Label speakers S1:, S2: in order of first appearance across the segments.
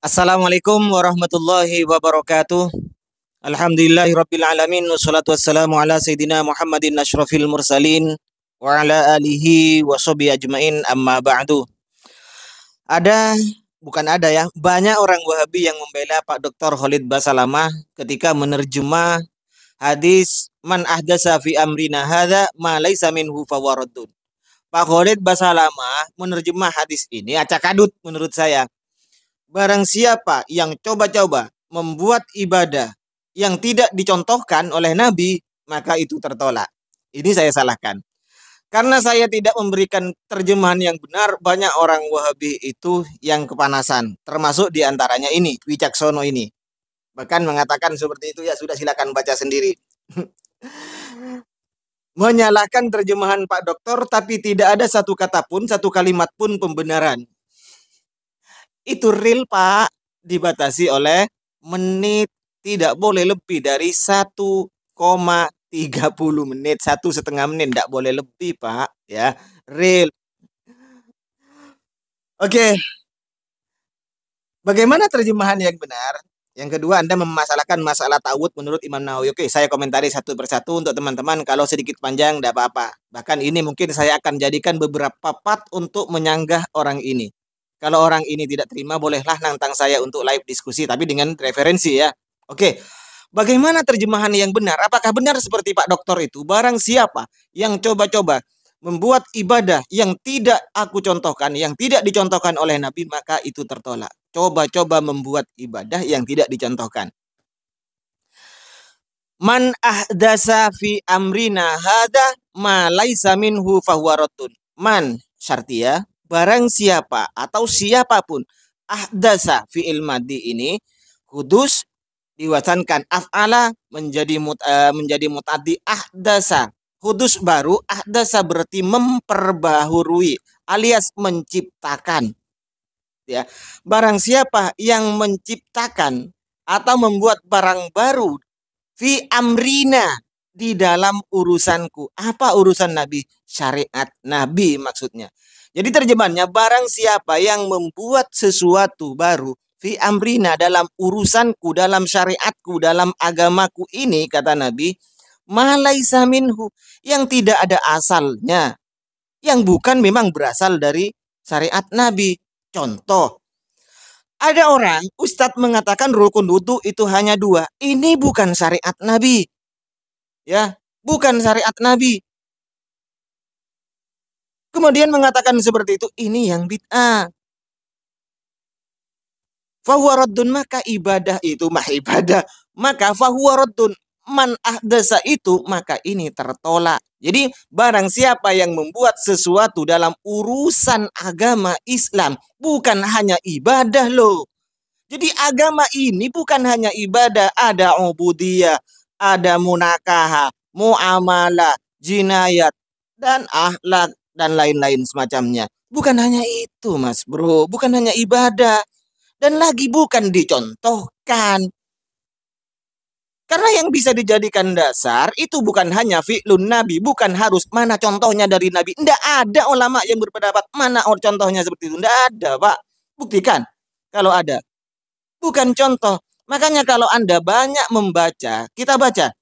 S1: Assalamualaikum warahmatullahi wabarakatuh. Alhamdulillahirabbil alamin wassalatu wassalamu ala sayidina Muhammadin asyrafil mursalin wa ala alihi wa sahbihi ajmain amma ba'du. Ada bukan ada ya, banyak orang Wahabi yang membela Pak Dr. Khalid Basalamah ketika menerjemah hadis man ahdasa fi amrina hadza ma laisa minhu fawaradun. Pak Khalid Basalamah menerjemah hadis ini acak adut menurut saya. Barang siapa yang coba-coba membuat ibadah yang tidak dicontohkan oleh Nabi, maka itu tertolak. Ini saya salahkan. Karena saya tidak memberikan terjemahan yang benar, banyak orang Wahabi itu yang kepanasan. Termasuk diantaranya ini, Wicaksono ini. Bahkan mengatakan seperti itu, ya sudah silakan baca sendiri. Menyalahkan terjemahan Pak Doktor, tapi tidak ada satu kata pun, satu kalimat pun pembenaran. Itu real Pak, dibatasi oleh menit, tidak boleh lebih dari 1,30 menit, 1,5 menit, tidak boleh lebih Pak, ya, real. Oke, bagaimana terjemahan yang benar? Yang kedua, Anda memasalahkan masalah ta'awud menurut Imam Nawawi. Oke, saya komentari satu persatu untuk teman-teman. Kalau sedikit panjang, tidak apa-apa. Bahkan ini mungkin saya akan jadikan beberapa part untuk menyanggah orang ini. Kalau orang ini tidak terima, bolehlah nantang saya untuk live diskusi, tapi dengan referensi ya. Oke, bagaimana terjemahan yang benar? Apakah benar seperti Pak Doktor itu? Barang siapa yang coba-coba membuat ibadah yang tidak aku contohkan, yang tidak dicontohkan oleh Nabi, maka itu tertolak. Coba-coba membuat ibadah yang tidak dicontohkan. Man ahdasa fi amrina hada ma laisa minhu fahuwa raddun. Man syartiyah, barang siapa atau siapapun ahdasa fi'il madhi ini kudus diwasankan af'ala menjadi mutaddi ahdasa, kudus baru, ahdasa berarti memperbaharui alias menciptakan, ya. Barang siapa yang menciptakan atau membuat barang baru fi amrina, di dalam urusanku. Apa urusan Nabi? Syariat Nabi maksudnya. Jadi terjemahannya, barang siapa yang membuat sesuatu baru fi amrina, dalam urusanku, dalam syariatku, dalam agamaku ini, kata Nabi, malaisa minhu, yang tidak ada asalnya, yang bukan memang berasal dari syariat Nabi. Contoh, ada orang, Ustadz mengatakan rukun wudhu itu hanya 2. Ini bukan syariat Nabi. Ya, bukan syariat Nabi. Kemudian mengatakan seperti itu, ini yang bid'ah. Fahuwa raddun, maka ibadah itu mah ibadah. Maka fahuwa raddun, man ahdasa itu, maka ini tertolak. Jadi barang siapa yang membuat sesuatu dalam urusan agama Islam, bukan hanya ibadah loh. Jadi agama ini bukan hanya ibadah, ada ubudiyah, ada munakaha, muamalah, jinayat, dan akhlak, dan lain-lain semacamnya. Bukan hanya itu mas bro, bukan hanya ibadah. Dan lagi bukan dicontohkan. Karena yang bisa dijadikan dasar itu bukan hanya fi'lun Nabi, bukan harus mana contohnya dari Nabi. Tidak ada ulama yang berpendapat mana contohnya seperti itu. Tidak ada Pak, buktikan kalau ada. Bukan contoh. Makanya kalau Anda banyak membaca, kita baca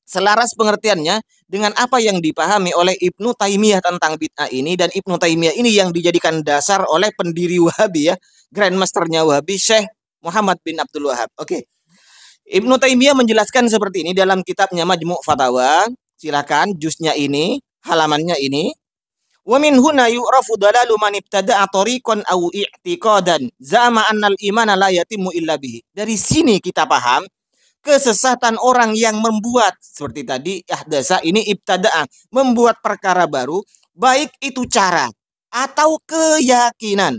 S1: selaras pengertiannya dengan apa yang dipahami oleh Ibnu Taimiyah tentang bid'ah ini. Dan Ibnu Taimiyah ini yang dijadikan dasar oleh pendiri Wahabi, ya, grandmasternya Wahabi, Syekh Muhammad bin Abdul Wahab. Oke, Ibnu Taimiyah menjelaskan seperti ini dalam kitabnya Majmu' Fatawa. Silakan jusnya ini, halamannya ini. Wa min huna yu'rafu dalalu man ibtada'a tariqan aw i'tiqadan zama annal imana la yatimmu illa bihi. Dari sini kita paham kesesatan orang yang membuat seperti tadi ahdasa ini ibtada'a, membuat perkara baru, baik itu cara atau keyakinan.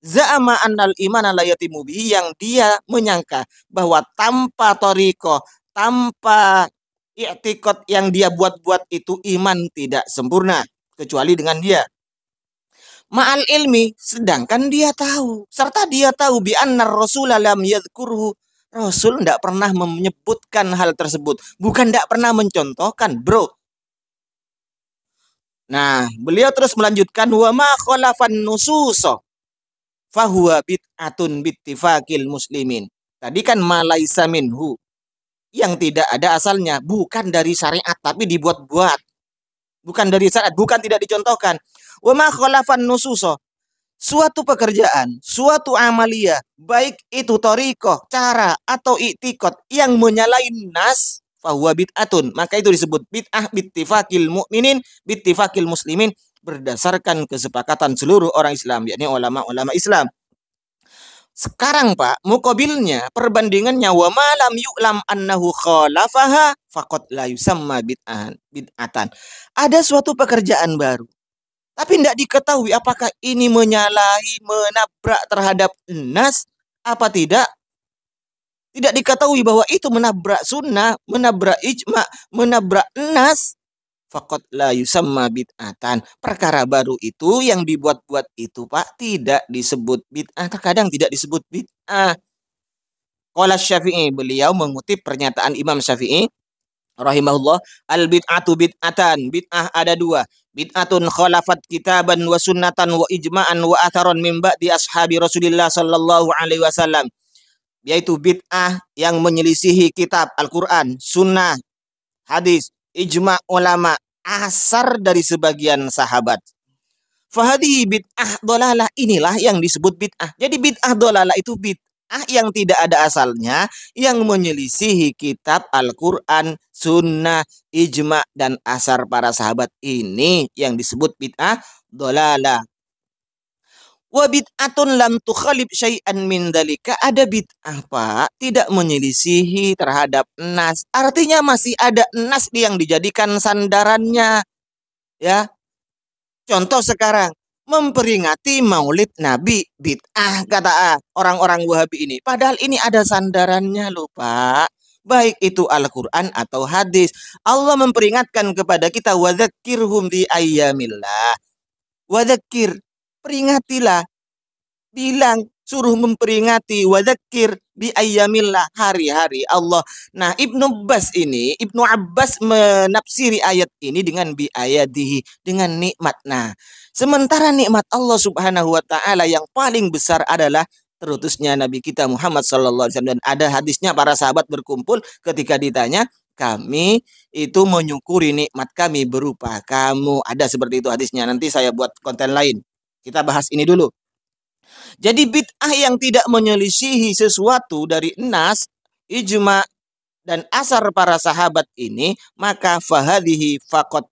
S1: Zama annal imana la yatimmu bihi, yang dia menyangka bahwa tanpa tariqah, tanpa i'tiqad yang dia buat-buat itu iman tidak sempurna kecuali dengan dia. Ma'al ilmi, sedangkan dia tahu, serta dia tahu bi annar rasula lam yadhkurhu, Rasul tidak pernah menyebutkan hal tersebut, bukan tidak pernah mencontohkan, bro. Nah, beliau terus melanjutkan wa ma khalafan nususo, fahuwa bid'atun bittifaqil muslimin. Tadi kan malaisa minhu, yang tidak ada asalnya, bukan dari syariat tapi dibuat-buat. Bukan dari syariat, bukan tidak dicontohkan. Wa ma khalafan nususo, suatu pekerjaan, suatu amalia, baik itu torikoh, cara, atau iktikot yang menyalahi nas, fahuwa bid'atun, maka itu disebut bid'ah bittifaqil mu'minin, bittifaqil muslimin, berdasarkan kesepakatan seluruh orang Islam, yakni ulama-ulama Islam. Sekarang Pak, mukobilnya, perbandingannya, wa malam yu'lam annahu khalafaha faqad la yusamma bid'atan. Ada suatu pekerjaan baru, tapi tidak diketahui apakah ini menyalahi, menabrak terhadap nas, apa tidak. Tidak diketahui bahwa itu menabrak sunnah, menabrak ijma, menabrak nas, faqad la yusamma bid'atan. Perkara baru itu yang dibuat-buat itu Pak tidak disebut bid'ah, terkadang tidak disebut bid'ah. Qala Syafi'i, beliau mengutip pernyataan Imam Syafi'i rahimahullah, al bid'atu bid'atan, bid'ah ada dua, bid'atun khalafat kitaban wa sunnatan wa ijma'an wa atharon min ba'di ashabi Rasulillah sallallahu alaihi wasallam, yaitu bid'ah yang menyelisihi kitab Al-Qur'an, sunnah, hadis, ijma' ulama, asar dari sebagian sahabat. Fahadi bid'ah dolalah, inilah yang disebut bid'ah. Jadi bid'ah dolalah itu bid'ah yang tidak ada asalnya, yang menyelisihi kitab Al-Quran, sunnah, ijma' dan asar para sahabat. Ini yang disebut bid'ah dolalah. Wa bid'atun lam tukhalib syai'an min dalika, ada bid'ah Pak tidak menyelisihi terhadap nas, artinya masih ada nas yang dijadikan sandarannya, ya. Contoh sekarang, memperingati maulid Nabi, bid'ah kata orang-orang Wahabi ini. Padahal ini ada sandarannya loh Pak. Baik itu Al-Quran atau hadis. Allah memperingatkan kepada kita, wadzakirhum bi ayyamillah. Wadzakir, peringatilah. Bilang, suruh memperingati, wadzakir bi ayyamillah, hari-hari Allah. Nah, Ibnu Abbas menafsiri ayat ini dengan bi ayatihi, dengan nikmat. Nah, sementara nikmat Allah Subhanahu wa taala yang paling besar adalah terutusnya Nabi kita Muhammad sallallahu alaihi wasallam, dan ada hadisnya para sahabat berkumpul ketika ditanya, kami itu menyukuri nikmat kami berupa kamu. Ada seperti itu hadisnya. Nanti saya buat konten lain. Kita bahas ini dulu. Jadi bid'ah yang tidak menyelisihi sesuatu dari nas, ijma, dan asar para sahabat ini, maka fahadhihi faqad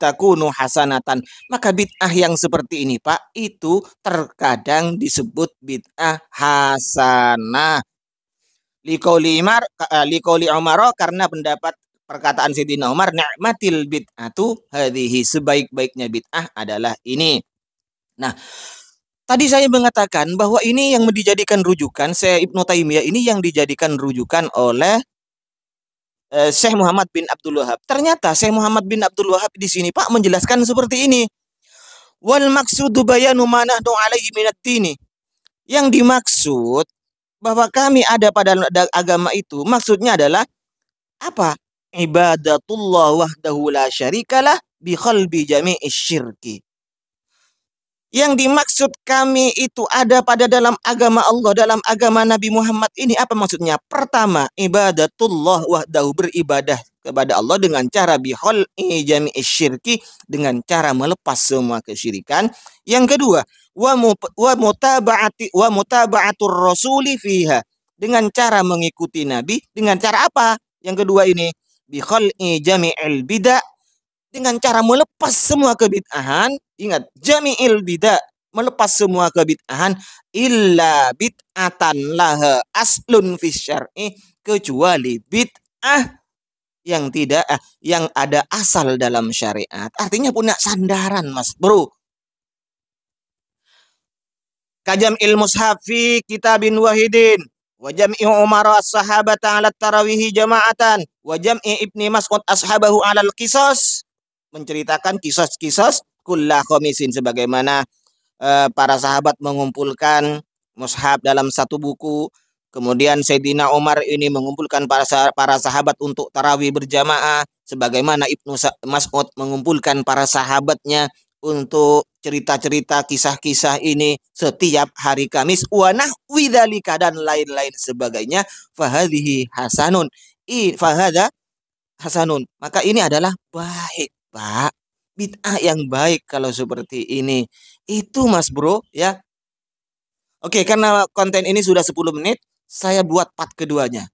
S1: takunu hasanatan. Maka bid'ah yang seperti ini Pak, itu terkadang disebut bid'ah hasanah. Liqauli Umar, karena pendapat perkataan Sayyidina Umar, ni'matil bid'atu hadhihi, sebaik-baiknya bid'ah adalah ini. Nah, tadi saya mengatakan bahwa ini yang dijadikan rujukan, Ibnu Taimiyah ini yang dijadikan rujukan oleh Syekh Muhammad bin Abdul Wahab. Ternyata Syekh Muhammad bin Abdul Wahab di sini Pak menjelaskan seperti ini. Wal maksudu bayanu ma nahnu alaihi minad dini. Yang dimaksud bahwa kami ada pada agama itu, maksudnya adalah apa? Ibadatullah wahdahu la syarikalah bi khalbi jami'i syirki. Yang dimaksud kami itu ada pada dalam agama Allah, dalam agama Nabi Muhammad ini, apa maksudnya? Pertama, ibadatullah wahdahu, beribadah kepada Allah dengan cara bihol'i jami'i syirki, dengan cara melepas semua kesyirikan. Yang kedua, wa mutaba'atur rasuli fiha, dengan cara mengikuti Nabi, dengan cara apa? Yang kedua ini, bihol'i jami'il bid'ah, dengan cara melepas semua kebid'ahan. Ingat, jami'il bid'ah, melepas semua kebid'ahan, illa bid'atan laha aslun fi syar'i, kecuali bid'ah yang tidak yang ada asal dalam syariat, artinya punya sandaran Mas Bro. Kajam'il mushafi kitabin wahidin, wa jam'i umara as-sahabata 'ala tarawihi jama'atan, wa jam'i ibni Mas'ud ashabahu 'ala al-qisas, menceritakan kisah-kisah kulla khamisin, sebagaimana para sahabat mengumpulkan mushaf dalam satu buku. Kemudian Sayyidina Umar ini mengumpulkan para sahabat untuk tarawih berjamaah, sebagaimana Ibnu Mas'ud mengumpulkan para sahabatnya untuk cerita-cerita kisah-kisah ini setiap hari Kamis wa nahwi dzalika dan lain-lain sebagainya fahadhihi hasanun fahadha hasanun, maka ini adalah baik, Pak. Bid'ah yang baik kalau seperti ini. Itu Mas Bro ya. Oke, karena konten ini sudah 10 menit, saya buat part keduanya.